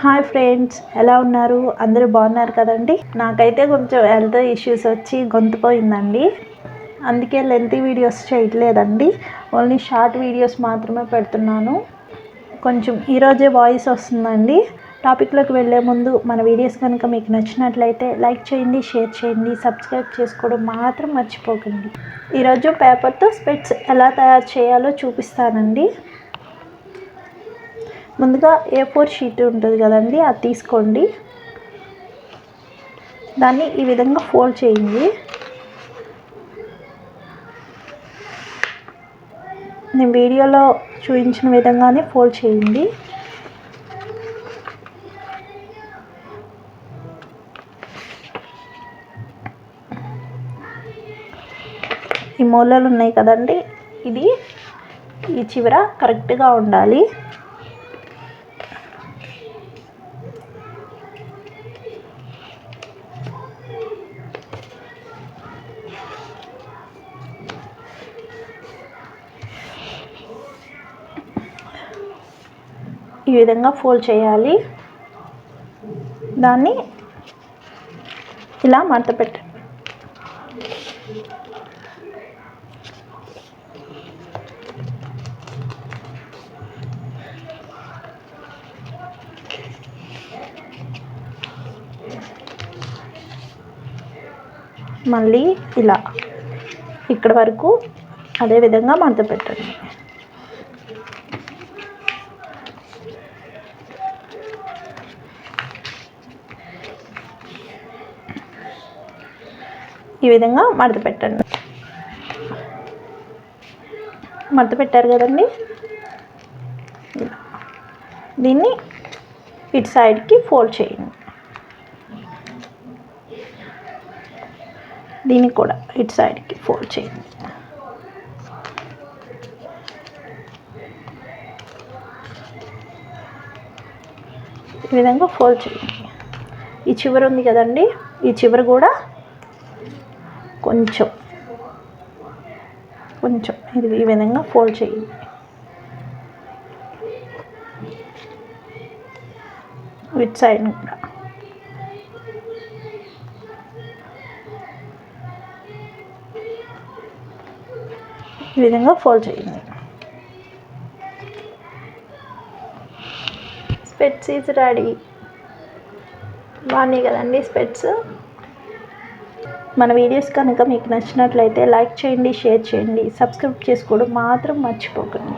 Hi friends, ఎలా ఉన్నారు? అందరూ బాగున్నారు కదండి. నాకైతే కొంచెం హెల్త్ ఇష్యూస్ వచ్చి గొంతు పోయిందండి. అందుకే లెంతీ వీడియోస్ చేయట్లేదండి, ఓన్లీ షార్ట్ వీడియోస్ మాత్రమే పెడుతున్నాను. కొంచెం ఈరోజే వాయిస్ వస్తుందండి. టాపిక్లోకి వెళ్ళే ముందు మన వీడియోస్ కనుక మీకు నచ్చినట్లయితే లైక్ చేయండి, షేర్ చేయండి, సబ్స్క్రైబ్ చేసుకోవడం మాత్రం మర్చిపోకండి. ఈరోజు పేపర్తో స్పెట్స్ ఎలా తయారు చేయాలో చూపిస్తానండి. ముందుగా A4 షీట్ ఉంటుంది కదండి, అది తీసుకోండి. దాన్ని ఈ విధంగా ఫోల్డ్ చేయండి. నేను వీడియోలో చూపించిన విధంగానే ఫోల్డ్ చేయండి. ఈ మూలలు ఉన్నాయి కదండి, ఈ చివర కరెక్ట్గా ఉండాలి. ఈ విధంగా ఫోల్డ్ చేయాలి. దాన్ని ఇలా మడత పెట్టండి. మళ్ళీ ఇలా ఇక్కడ వరకు అదే విధంగా మడత పెట్టండి. ఈ విధంగా మడత పెట్టండి. మడత పెట్టారు కదండి, దీన్ని ఇటు సైడ్కి ఫోల్డ్ చేయండి. దీన్ని కూడా ఇటు సైడ్కి ఫోల్డ్ చేయండి. ఈ విధంగా ఫోల్డ్ చేయండి. ఈ చివర ఉంది కదండి, ఈ చివర కూడా కొంచెం ఇది ఈ విధంగా ఫోల్డ్ చేయండి. ఇటు సైడ్ కూడా ఈ విధంగా ఫోల్డ్ చేయండి. స్పెట్స్ ఈజ్ రెడీ. బాగున్నాయి కదండి స్పెట్స్. మన వీడియోస్ కనుక మీకు నచ్చినట్లయితే లైక్ చేయండి, షేర్ చేయండి, సబ్స్క్రైబ్ చేసుకోవడం మాత్రం మర్చిపోకండి.